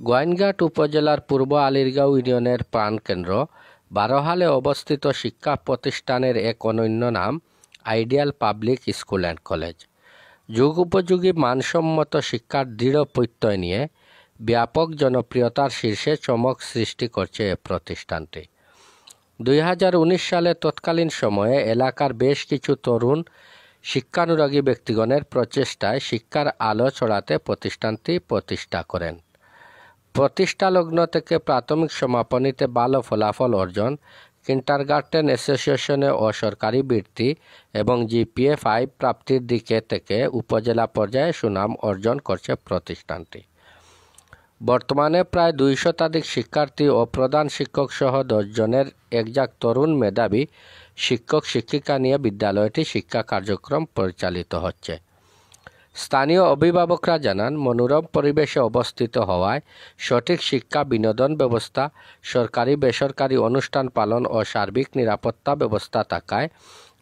গোয়াইনঘাট উপজেলার পূর্ব আলীরগাঁও ইউনিয়নের প্রাণকেন্দ্র বারোহালে অবস্থিত শিক্ষা প্রতিষ্ঠানের এক অনন্য নাম ideal public school and college. যুগ উপযোগী মানসম্মত শিক্ষার দৃঢ় প্রত্যয় নিয়ে ব্যাপক জনপ্রিয়তার শীর্ষে চমক সৃষ্টি করছে এ প্রতিষ্ঠানটি। 2019 সালে তৎকালীন সময়ে এলাকার বেশ কিছু তরুণ শিক্ষানুরাগী ব্যক্তিগণের প্রচেষ্টায় শিক্ষার আলো ছড়াতে প্রতিষ্ঠানটি প্রতিষ্ঠা করেন। প্রতিষ্ঠালগ্ন থেকে প্রাথমিক সমাপনীতে ভালো ফলাফল অর্জন, কিন্ডারগার্টেন অ্যাসোসিয়েশনে অসরকারি বৃত্তি এবং GPA 5 প্রাপ্তির দিকে থেকে উপজেলা পর্যায়ে সুনাম অর্জন করছে প্রতিষ্ঠানটি। বর্তমানে প্রায় 2 শতাধিক শিক্ষার্থী ও প্রধান শিক্ষক সহ 10 জনের একজাক তরুণ মেধাবী শিক্ষক শিক্ষিকা নিয়ে বিদ্যালয়টি শিক্ষা কার্যক্রম পরিচালিত হচ্ছে। স্থানীয় অভিভাবকরা জানান, মনোরম পরিবেশে অবস্থিত হওয়ায় সঠিক শিক্ষা, বিনোদন ব্যবস্থা, সরকারি বেসরকারি অনুষ্ঠান পালন ও সার্বিক নিরাপত্তা ব্যবস্থা থাকায়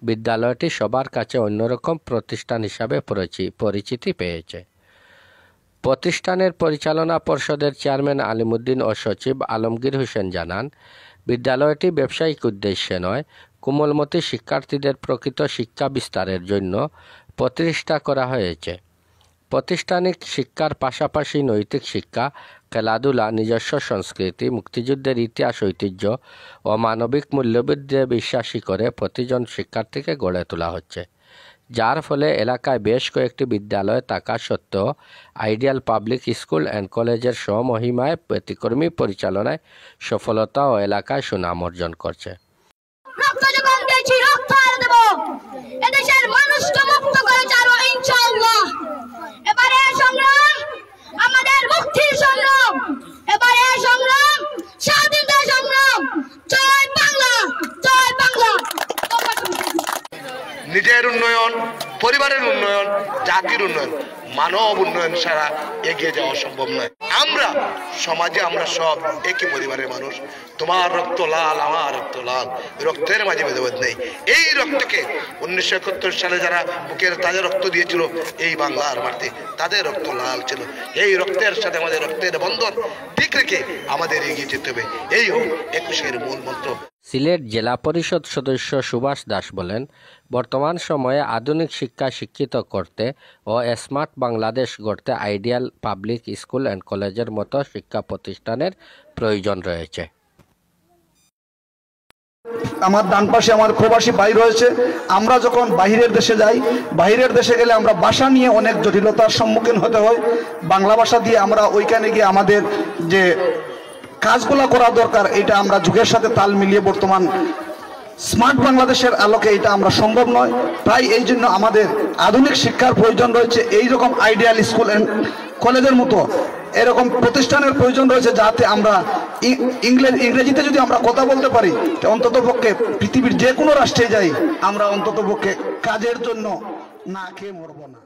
বিদ্যালয়টি সবার কাছে অন্যরকম প্রতিষ্ঠান হিসাবে পরিচিতি পেয়েছে। প্রতিষ্ঠানের পরিচালনা পর্ষদের চেয়ারম্যান আলিমুদ্দিন ও সচিব আলমগীর হোসেন জানান, বিদ্যালয়টি ব্যবসায়িক উদ্দেশ্যে নয়, কোমলমতি শিক্ষার্থীদের প্রকৃত শিক্ষা বিস্তারের জন্য প্রতিষ্ঠা করা হয়েছে। প্রাতিষ্ঠানিক শিক্ষার পাশাপাশি নৈতিক শিক্ষা, খেলাধুলা, নিজস্ব সংস্কৃতি, মুক্তিযুদ্ধের ইতিহাস, ঐতিহ্য ও মানবিক মূল্যবোধে বিশ্বাসী করে প্রতিজন শিক্ষার্থীকে গড়ে তোলা হচ্ছে, যার ফলে এলাকায় বেশ কয়েকটি বিদ্যালয় থাকা সত্ত্বেও আইডিয়াল পাবলিক স্কুল অ্যান্ড কলেজের স্বমহিমায় ব্যতিক্রমী পরিচালনায় সফলতা ও এলাকায় সুনাম অর্জন করছে। নিজের উন্নয়ন, পরিবারের উন্নয়ন, জাতির উন্নয়ন, মানব উন্নয়ন ছাড়া এগিয়ে যাওয়া সম্ভব নয়। আমরা সমাজে আমরা সব একই পরিবারের মানুষ। তোমার রক্ত লাল, আমার রক্ত লাল, রক্তের মাঝে ভেদাভেদ নেই। এই রক্তকে 1971 সালে যারা বুকের তাজা রক্ত দিয়েছিল এই বাংলার মাটিতে, তাদের রক্ত লাল ছিল। এই রক্তের সাথে আমাদের রক্তের বন্ধন ঠিক রেখে আমাদের এগিয়ে যেতে হবে। এই হোক 21-এর মূল মন্ত্র। সিলেট জেলা পরিষদ সদস্য সুভাষ দাস বলেন, বর্তমান সময়ে আধুনিক শিক্ষা শিক্ষিত করতে ও স্মার্ট বাংলাদেশ গড়তে আইডিয়াল পাবলিক স্কুল অ্যান্ড কলেজের মতো শিক্ষা প্রতিষ্ঠানের প্রয়োজন রয়েছে। আমার ডান পাশে আমার প্রবাসী ভাই রয়েছে। আমরা যখন বাহিরের দেশে যাই, বাহিরের দেশে গেলে আমরা ভাষা নিয়ে অনেক জটিলতার সম্মুখীন হতে হয়। বাংলা ভাষা দিয়ে আমরা ওইখানে গিয়ে আমাদের যে কাজগুলো করা দরকার, এটা আমরা যুগের সাথে তাল মিলিয়ে বর্তমান স্মার্ট বাংলাদেশের আলোকে এটা আমরা সম্ভব নয়। তাই এই জন্য আমাদের আধুনিক শিক্ষার প্রয়োজন রয়েছে। এই রকম আইডিয়াল স্কুল অ্যান্ড কলেজের মতো এরকম প্রতিষ্ঠানের প্রয়োজন রয়েছে, যাতে আমরা ইংরেজিতে যদি আমরা কথা বলতে পারি, অন্তত পক্ষে পৃথিবীর যে কোনো রাষ্ট্রে যাই আমরা অন্তত পক্ষে কাজের জন্য না খেয়ে মরবো না।